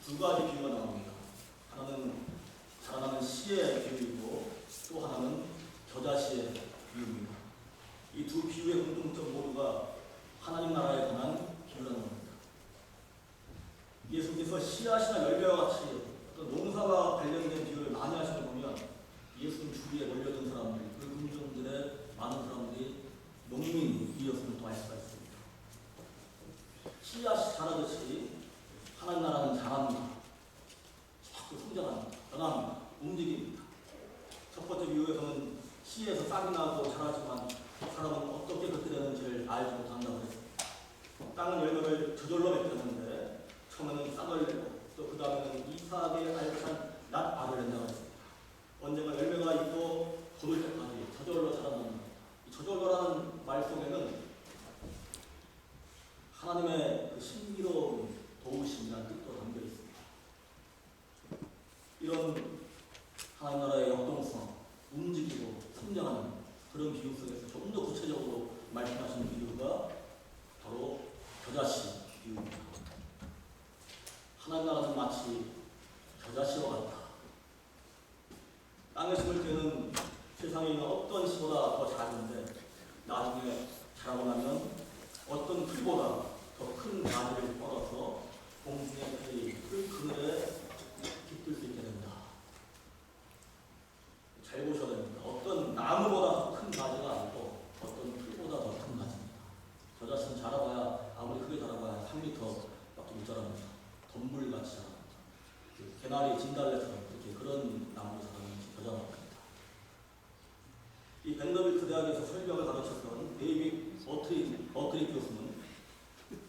두 가지 비유가 나옵니다. 하나는 자라나는 씨의 비유이고 또 하나는 겨자씨의 비유입니다. 이 두 비유의 공통점 모두가 하나님 나라에 관한 비유라는 겁니다. 예수님께서 씨앗이나 열매와 같이 어떤 농사와 관련된 비유를 많이 하시는 거 보면 예수님 주위에 몰려든 사람들, 그 군중들의 많은 사람들이 농민이었음을 또 알 수가 있습니다. 씨앗이 자라듯이 하나님 나라는 자랍니다. 자꾸 성장합니다. 변합니다. 움직입니다. 첫 번째 비유에서는 씨에서 싹이 나고 자라지만 사람은 어떻게 그렇게 되는지를 알지 못한다고 했습니다. 땅은 열매를 저절로 맺게 되는데 처음에는 싹을 내고 또 그 다음에는 이삭의 알찬 낫알을 낸다고 했습니다. 언젠가 열매가 있고 거둘 때까지 저절로 자라납니다. 이 저절로라는 말 속에는 하나님의 그 신비로운 도우심이라는 뜻도 담겨 있습니다. 이런 하나님 나라의 역동성, 움직이고 성장하는 그런 비유 속에서 좀 더 구체적으로 말씀하시는 비유가 바로 겨자씨 비유입니다. 하나님 나라는 마치 겨자씨와 같다. 땅에 심을 때는 세상에 있는 어떤 씨보다 더 작은데 나중에 자라고 나면 어떤 풀보다 더 큰 가지를 뻗어서 공중의 그 그늘에 깃들 수 있게 된다. 잘 보셔야 됩니다. 어떤 나무보다 더 큰 가지가 아니고 어떤 풀보다 더 큰 가지입니다. 겨자씨는 자라봐야 아무리 크게 자라봐야 3m밖에 못 자랍니다. 덤불같이 자랍니다. 개나리, 진달래처럼 이렇게 그런 나무로 자라는 겨자나무입니다. 이 벤더빌트 대학에서 설명을 가르쳤던 데이빗 어트리 교수는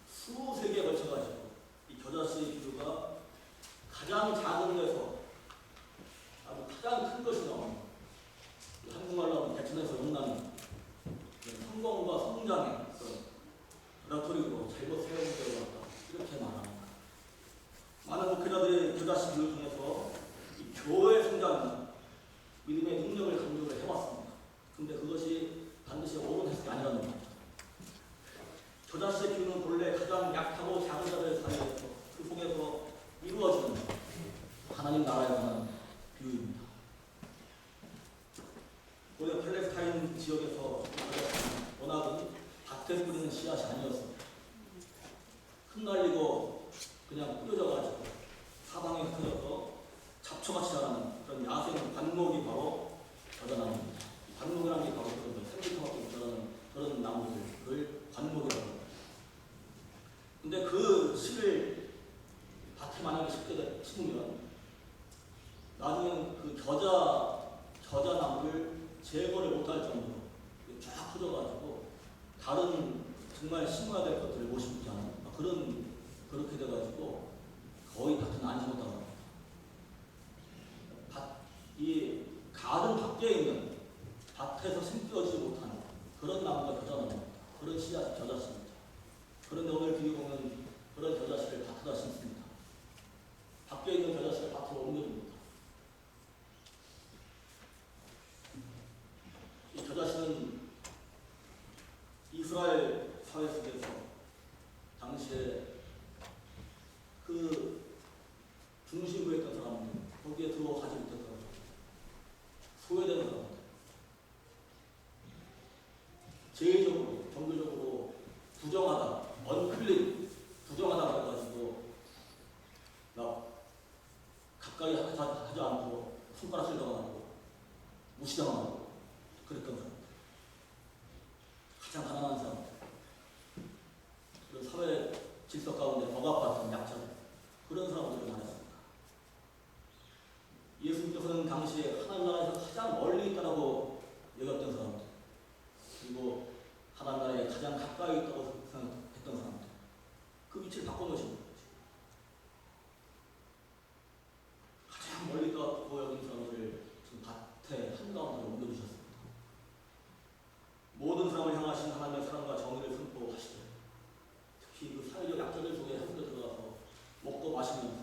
수세 개에 걸쳐가지고 이 겨자씨의 비유가 가장 작은 데서 아주 가장 큰 것이 나옵니다. 한국말로 하면 대천에서 용나는 성공과 성장의 레토릭으로 잘못 세우는 것 같다. 이렇게 말합니다. 많은 목회자들이 겨자씨 비유 중에서 이 교회의 성장이나 믿음의 능력을 강조를 해왔습니다. 근데 그것이 반드시 옳은 해석이 아니라는 겁니다. 겨자씨의 비유는 본래 가장 약하고 작은 자들 사이에서 그 속에서 이루어지는 하나님 나라에 관한 비유입니다. 고대 팔레스타인 지역에서 워낙은 밭에 뿌리는 씨앗이 아니었습니다. 흩날리고 그냥 뿌려져가지고 사방에 흩어져서 잡초같이 자라는 그런 야생 관목이 바로 겨자나무입니다. 관목이라는 게 바로 그런 3m밖에 자라는 그런 나무들을 관목이라고 합니다. 근데 그 씨를 밭에 만약에 심으면 나중에는 그 겨자나무를 제거를 못할 정도로 쫙 퍼져가지고 다른 정말 심어야 될 것들을 못 심지 않은 그렇게 돼가지고 거의 밭은 안 심었다고 합니다. 이 가든 밖에 있는 밭에서 심겨지지 못하는 그런 나무가 겨자나무입니다. 그런 씨앗 겨자씨입니다. 그런데 오늘 비유 보면 그런 겨자씨를 밭에다 심습니다. 밖에 있는 겨자씨를 밭으로 옮겨줍니다. 이 겨자씨는 이스라엘 사회 속에서 당시에 그 중심부에 있던 사람들, 거기에 들어가지 못했던 사람들, 소외되는 사람들, 제의적으로, 정교적으로 부정하다, 언클린, 부정하다 해가지고 가까이 하지 않고 손가락질 당하고 무시당하고 그랬던 사람들, 가장 가난한 사람들, 그런 사회 질서 가운데 억압받던 약자들, 그런 사람들을 말했습니다. 예수님께서는 당시에 하나님 나라에서 가장 멀리 있다고 여겼던 사람들, 그리고 하나님 나라에 가장 가까이 있다고 생각했던 사람들, 그 위치를 바꿔놓으신 거죠. 가장 멀리 있다고 여긴 사람들을 지금 밭에 한가운데로 옮겨주셨습니다. 모든 사람을 향하신 하나님의 사랑과 정의를 선포하시되 특히 그 사회적 약자들 속에 함께 들어가서 먹고 마시면서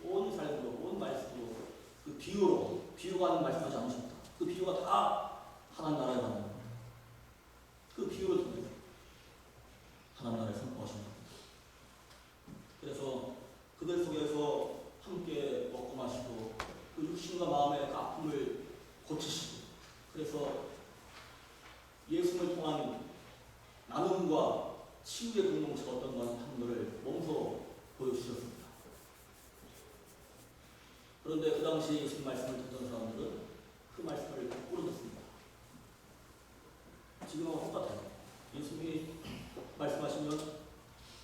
온 삶으로, 온 말씀으로 그 비유가 하는 말씀하지 않으셨다. 그 비유가 다 하나님 나라에 관한 겁니다. 그 비유를 통해서 하나님 나라를 선포하신 겁니다. 그래서 그들 속에서 치유의 공동체가 어떤 건 하는 것을 몸소 보여주셨습니다. 그런데 그 당시 예수님 말씀을 듣던 사람들은 그 말씀을 거꾸로 듣습니다. 지금하고 똑같아요. 예수님이 말씀하시면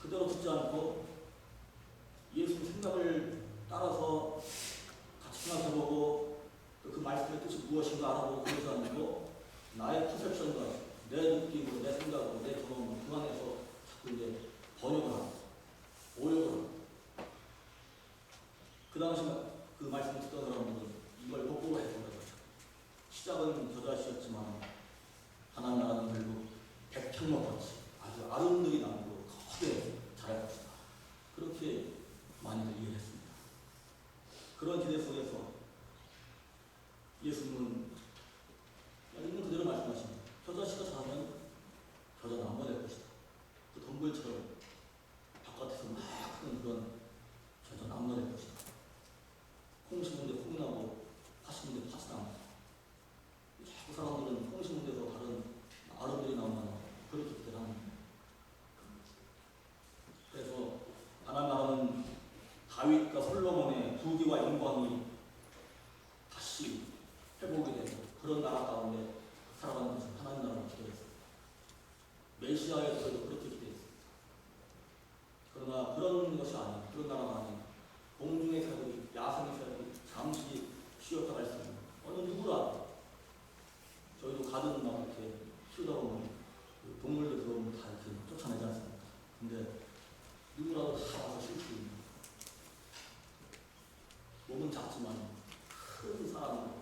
그대로 듣지 않고 예수님 생각을 따라서 같이 생각해보고 그 말씀의 뜻이 무엇인가 알아보고 그러지 않고 나의 퍼셉션과 내 느낌으로 내 생각으로 내 경험으로 그 안에서 자꾸 이제 번역을 하고 오역을 하고 그 당시 그 말씀을 듣던 사람들은 이걸 거꾸로 해석을 하죠. 시작은 겨자씨였지만 하나님 나라는 결국 백향목같이 아주 아름드리 나무로 크게 자랄 것이다. 그렇게 많이들 이해했습니다. 그런 기대 속에서 예수님은 있는 그대로 말씀하십니다. 겨자씨가 자라면 겨자나무가 될 것이다. 그 덤불처럼 바깥에서 막 크는 그런 겨자나무가 될 것이다. 콩 심은데 콩이 나고 팥 심은데 팥이 나고 자꾸 사람들은 콩 심은 데서 다른 아름드리 나오는 그렇게 기대를 합니다. 그래서 하나님 나라는 다윗과 솔로몬의 부귀와 영광이 다시 회복이 되고 그런 나라 가운데 살아가는 것을 하나님 나라로 기대했습니다. 메시아의 때도 그렇게 기대했습니다. 그러나 그런 것이 아니에요. 그런 나라가 아니에요. 공중의 새들이 야생의 새들이 잠시 쉬었다 갈 수 있는 어느 누구라 저희도 가든 막 이렇게 키우다 보면 동물들 들어오면 다 이렇게 쫓아내지 않습니까? 근데 누구라도 다 와서 쉴 수 있는 몸은 작지만 큰 사람으로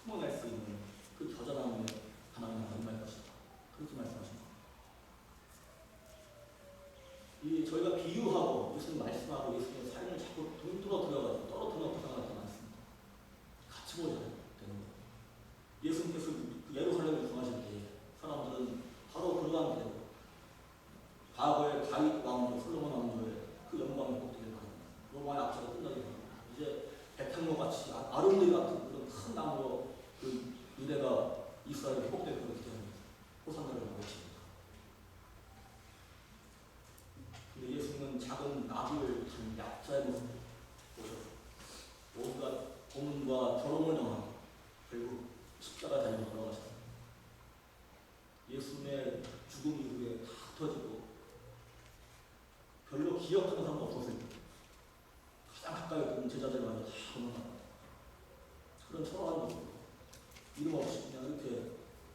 품어낼 수 있는 그 겨자나무에 하나님은 임할 것이다. 그렇게 말씀하십니다. 이 저희가 비유하고 예수님 말씀하고 예수님의 삶을 자꾸 동떨어 들여가지고 떨어뜨려 놓고 생각할 때 많습니다. 같이 보셔야 되는 거예요. 예수님께서 예루살렘을 중하실 때 사람들은 바로 그러한 대로 과거의 다윗 왕조, 솔로몬 왕조의 그 영광을 복되길 바랍니다. 로마의 압제가 끝나길 바랍니다. 이제 백향목같이 아름드리 같은 그런 큰 나무로 그 유대가 이스라엘에 회복될 것을 기대합니다. 호산나를 외칩니다. 근데 예수님은 작은 나비를 단 약자의 모습을 보셔서 온갖 고문과 조롱을 당하고 결국 십자가 달려 돌아가셨습니다. 예수님의 죽음 이후에 다 흩어지고 별로 기억하는 사람도 없었을 때 가장 가까이 있던 제자들마저 다 도망갔다. 그런 초라한 모습으로 이름 없이 그냥 이렇게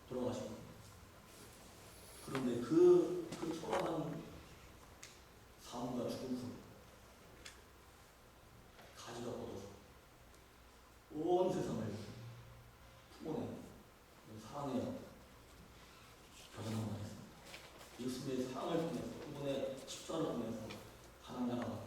돌아가신 겁니다. 그런데 그 초라한 삶과 죽음 속 가지가 뻗어서 온 세상을 품어낸 사랑의 겨자나무가 됐습니다. 예수님의 사랑을 통해서 그분의 십자가를 통해서 하나님 나라가